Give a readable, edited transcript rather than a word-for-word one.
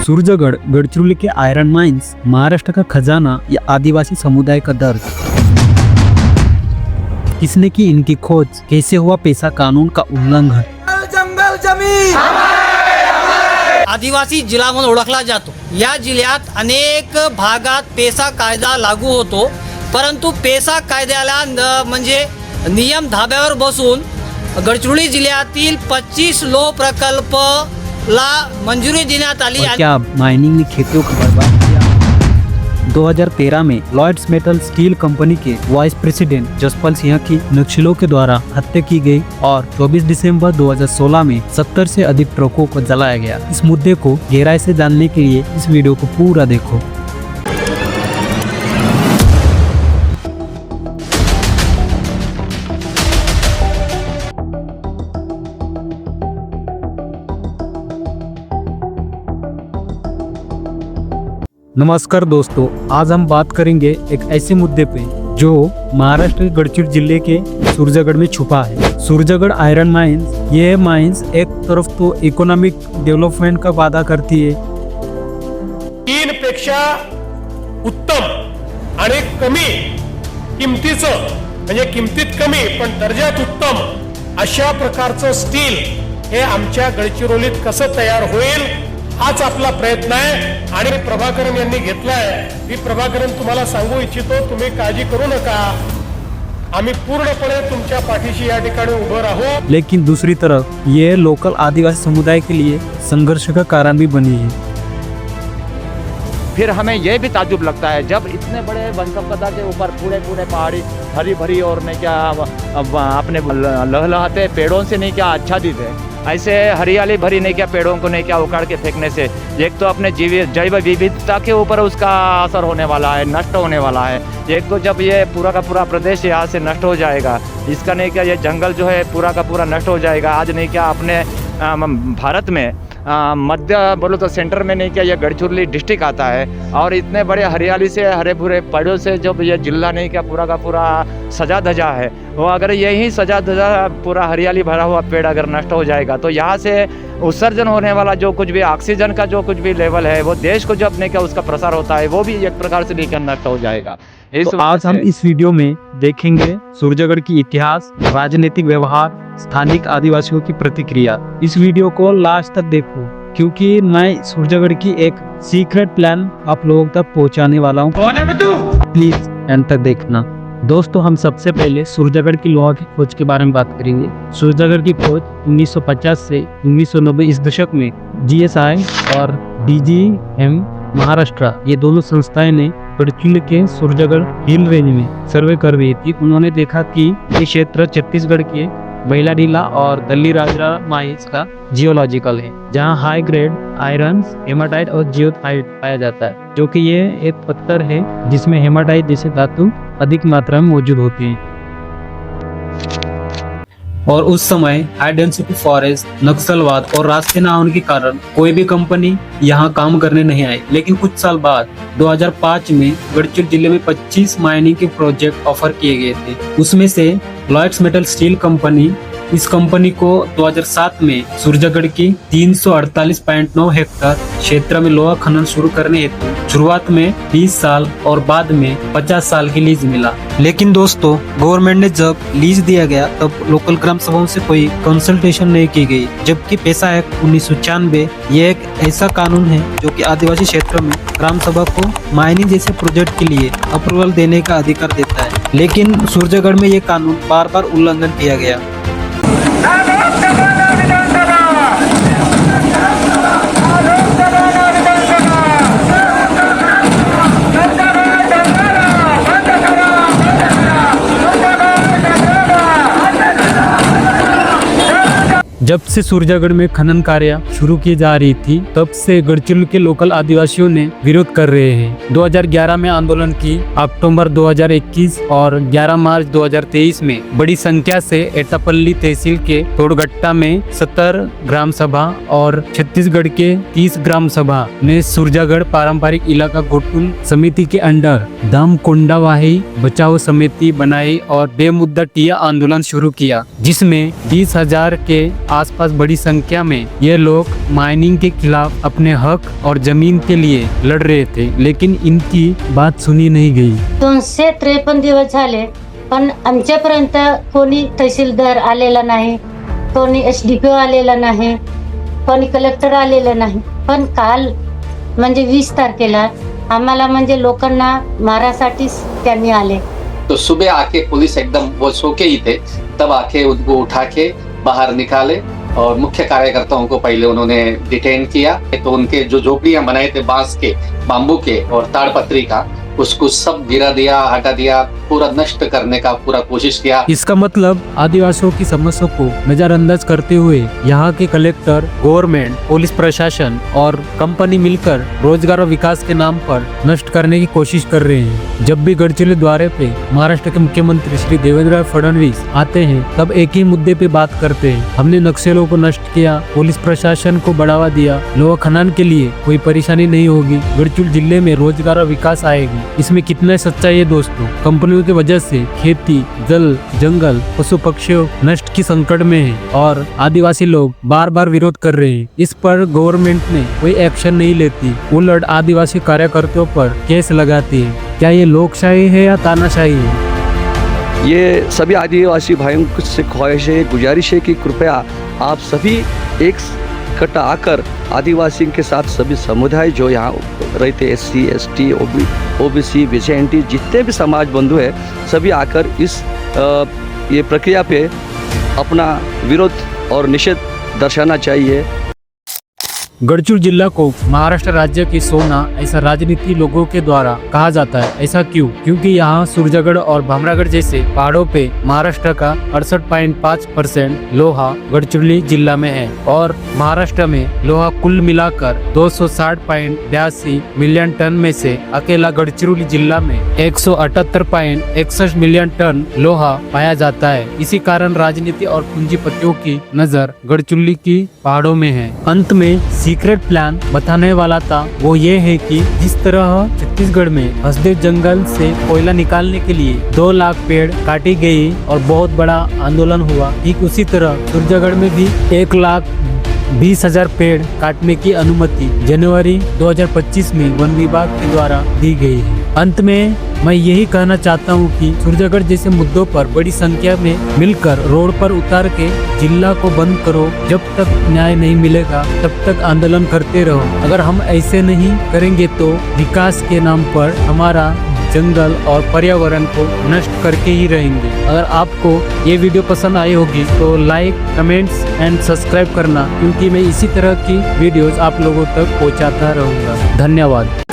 सूरजगढ़ गढ़चिरौली के iron mines Maharashtra का खजाना या आदिवासी समुदाय का दर्द। किसने की इनकी खोज, कैसे हुआ पेशा कानून का उल्लंघन। जंगल जमीन आदिवासी जिल्हा म्हणून ओळखला जातो। या जिल्ह्यात अनेक भागात पेसा कायदा लागू होतो, परंतु पेसा कायद्याला म्हणजे नियम धाब्यावर बसून गडचिरोली जिल्ह्यातील 25 लोह प्रकल्पला मंजुरी देण्यात आली। और क्या माइनिंग ने खेतों को बर्बाद किया। 2013 में लॉयड्स मेटल स्टील कंपनी के वाइस प्रेसिडेंट जसपाल सिंह की नक्सलियों के द्वारा हत्या की गई और 24 दिसंबर 2016 में 70 से अधिक ट्रकों को जलाया गया। इस मुद्दे को गहराई से जानने के लिए इस वीडियो को पूरा देखो। नमस्कार दोस्तों, आज हम बात करेंगे एक ऐसे मुद्दे पे जो महाराष्ट्र के गढ़चिरोली जिले के सूरजगढ़ में छुपा है। सूरजगढ़ आयरन माइंस, ये माइंस एक तरफ तो इकोनॉमिक डेवलपमेंट का वादा करती है, 3 पेक्षा उत्तम आणि कमी किमतीचं म्हणजे किमतीत कमी पण दर्जात उत्तम अशा प्रकारचं स्टील हे आमच्या गडचिरोलीत कसं तयार होईल हाच आपला प्रयत्न आहे। आणि प्रभाकरन यांनी घेतलाय। मी प्रभाकरन तुम्हाला सांगू इच्छितो, तुम्ही काळजी करू नका, आम्ही पूर्णपणे तुमच्या पाठीशी या ठिकाणी उभं राहू। लेकिन दूसरी तरफ ये लोकल आदिवासी समुदाय के लिए संघर्ष का कारण भी बनी है। फिर हमें यह भी ताजुब लगता है जब इतने बड़े वन संपदा के ऊपर पूरे पहाड़ी हरी भरी और नहीं क्या अपने लहलहाते पेड़ों से नहीं क्या आच्छादित है, ऐसे हरियाली भरी नहीं क्या पेड़ों को नहीं क्या उखाड़ के फेंकने से एक तो अपने जैव विविधता के ऊपर उसका असर होने वाला है, नष्ट होने वाला है। एक तो जब ये पूरा का पूरा प्रदेश यहाँ से नष्ट हो जाएगा, इसका नहीं क्या ये जंगल जो है पूरा का पूरा नष्ट हो जाएगा। आज नहीं क्या अपने भारत में मध्य बोलो तो सेंटर में नहीं क्या ये गढ़चिरौली डिस्ट्रिक्ट आता है और इतने बड़े हरियाली से हरे भरे पेड़ों से जब ये जिला नहीं क्या पूरा का पूरा सजा धजा है, वो अगर यही सजा धजा पूरा हरियाली भरा हुआ पेड़ अगर नष्ट हो जाएगा तो यहाँ से उत्सर्जन होने वाला जो कुछ भी ऑक्सीजन का जो कुछ भी लेवल है वो देश को जब नहीं क्या उसका प्रसार होता है वो भी एक प्रकार से लेकर नष्ट हो जाएगा। तो आज हम इस वीडियो में देखेंगे सूरजगढ़ की इतिहास, राजनीतिक व्यवहार, स्थानिक आदिवासियों की प्रतिक्रिया। इस वीडियो को लास्ट तक देखो क्योंकि मैं सूरजगढ़ की एक सीक्रेट प्लान आप लोगों तक पहुंचाने वाला हूं। प्लीज एंड तक देखना। दोस्तों, हम सबसे पहले सूरजगढ़ की लोहा की खोज के बारे में बात करेंगे। सूरजगढ़ की खोज 1950 से 1990 इस दशक में GSI और DGM महाराष्ट्र, ये दोनों संस्थाएं ने गढ़चिरौली के सूरजगढ़ हिल रेंज में सर्वे कर रही थी। उन्होंने देखा कि ये क्षेत्र छत्तीसगढ़ के बैलाडीला और दल्ली राजरा माइंस का जियोलॉजिकल है, जहां हाई ग्रेड आयरन, हेमाटाइट और जियोथाइट पाया जाता है, जो कि ये एक पत्थर है जिसमें हेमाटाइट जैसे धातु अधिक मात्रा में मौजूद होती है। और उस समय हाई डेंसिटी फॉरेस्ट, नक्सलवाद और रास्ते न होने के कारण कोई भी कंपनी यहाँ काम करने नहीं आई। लेकिन कुछ साल बाद 2005 में गढ़चिरौली जिले में 25 माइनिंग के प्रोजेक्ट ऑफर किए गए थे। उसमें से लॉयड्स मेटल स्टील कंपनी, इस कंपनी को 2007 में सूरजगढ़ की 348.9 हेक्टेयर क्षेत्र में लोहा खनन शुरू करने हेतु शुरुआत में 20 साल और बाद में 50 साल की लीज मिला। लेकिन दोस्तों, गवर्नमेंट ने जब लीज दिया गया तब लोकल ग्राम सभाओं से कोई कंसल्टेशन नहीं की गई, जबकि पेसा एक्ट 1996 ये एक ऐसा कानून है जो कि आदिवासी क्षेत्रों में ग्राम सभा को माइनिंग जैसे प्रोजेक्ट के लिए अप्रूवल देने का अधिकार देता है। लेकिन सूरजगढ़ में ये कानून बार बार उल्लंघन किया गया। जब से सूरजगढ़ में खनन कार्य शुरू की जा रही थी, तब से गढ़चिरौली के लोकल आदिवासियों ने विरोध कर रहे हैं। 2011 में आंदोलन की, अक्टूबर 2021 और 11 मार्च 2023 में बड़ी संख्या से एटापल्ली तहसील के तोड़गट्टा में 70 ग्राम सभा और छत्तीसगढ़ के 30 ग्राम सभा ने सूरजगढ़ पारंपरिक इलाका गठन समिति के अंडर दम कोंडावाही बचाओ समिति बनाई और बेमुद्दा टिया आंदोलन शुरू किया, जिसमें 20,000 के आसपास आसपास बड़ी संख्या में ये लोग माइनिंग के खिलाफ अपने हक और जमीन के लिए लड़ रहे थे, लेकिन इनकी बात सुनी नहीं गई। 253 दिवस झाले, पण आमच्यापर्यंत कोणी तहसीलदार आलेला नाही, कोणी SDPO आलेला नाही, कोणी कलेक्टर आलेलं नाही। पण काल म्हणजे 20 तारखेला आम्हाला म्हणजे लोकांना मारासाठीच त्यांनी आले। तो सुबह आके पुलिस एकदम वो सो के ही थे, तब आके उनको उठा के बाहर निकाले और मुख्य कार्यकर्ताओं को पहले उन्होंने डिटेन किया। तो उनके जो झोपड़ियां बनाए थे बांस के, बाम्बू के और ताड़पत्री का, उसको सब गिरा दिया, हटा दिया, पूरा नष्ट करने का पूरा कोशिश किया। इसका मतलब आदिवासियों की समस्या को नजरअंदाज करते हुए यहाँ के कलेक्टर, गवर्नमेंट, पुलिस प्रशासन और कंपनी मिलकर रोजगार और विकास के नाम पर नष्ट करने की कोशिश कर रहे हैं। जब भी गढ़चिरौली द्वारे पे महाराष्ट्र के मुख्यमंत्री श्री देवेंद्र फडणवीस आते हैं, तब एक ही मुद्दे पे बात करते हैं, हमने नक्सलों को नष्ट किया, पुलिस प्रशासन को बढ़ावा दिया, लोहा खनन के लिए कोई परेशानी नहीं होगी, गढ़चिरौली जिले में रोजगार और विकास आएगी। इसमें कितना सच्चाई है दोस्तों। कंपनियों की वजह से खेती, जल, जंगल, पशु पक्षियों नष्ट की संकट में है और आदिवासी लोग बार बार विरोध कर रहे हैं। इस पर गवर्नमेंट ने कोई एक्शन नहीं लेती, उलट आदिवासी कार्यकर्ताओं पर केस लगाती है। क्या ये लोकशाही है या तानाशाही है? ये सभी आदिवासी भाइयों से ख्वाहिश है, गुजारिश है कि कृपया आप सभी एक इकट्ठा आकर आदिवासी के साथ सभी समुदाय जो यहाँ रहते, SC, ST, OBC, BCNT, जितने भी समाज बंधु है, सभी आकर इस ये प्रक्रिया पे अपना विरोध और निषेध दर्शाना चाहिए। गढ़चिरौली जिला को महाराष्ट्र राज्य की सोना ऐसा राजनीति लोगों के द्वारा कहा जाता है। ऐसा क्यों? क्योंकि यहाँ सूरजगढ़ और भामरागढ़ जैसे पहाड़ों पे महाराष्ट्र का 68.5% लोहा गढ़चिरौली जिला में है और महाराष्ट्र में लोहा कुल मिलाकर 260.82 मिलियन टन में से अकेला गढ़चिरौली जिला में 178.61 मिलियन टन लोहा पाया जाता है। इसी कारण राजनीति और पूंजीपतियों की नजर गढ़चिरौली की पहाड़ों में है। अंत में सीक्रेट प्लान बताने वाला था वो ये है कि जिस तरह छत्तीसगढ़ में हसदेव जंगल से कोयला निकालने के लिए 2 लाख पेड़ काटी गई और बहुत बड़ा आंदोलन हुआ, ठीक उसी तरह सूरजगढ़ में भी 1,20,000 पेड़ काटने की अनुमति जनवरी 2025 में वन विभाग के द्वारा दी गई है। अंत में मैं यही कहना चाहता हूँ कि सूरजगढ़ जैसे मुद्दों पर बड़ी संख्या में मिलकर रोड पर उतार के जिला को बंद करो। जब तक न्याय नहीं मिलेगा तब तक आंदोलन करते रहो। अगर हम ऐसे नहीं करेंगे तो विकास के नाम पर हमारा जंगल और पर्यावरण को नष्ट करके ही रहेंगे। अगर आपको ये वीडियो पसंद आई होगी तो लाइक, कमेंट्स एंड सब्सक्राइब करना, क्योंकि मैं इसी तरह की वीडियोस आप लोगों तक पहुंचाता रहूँगा। धन्यवाद।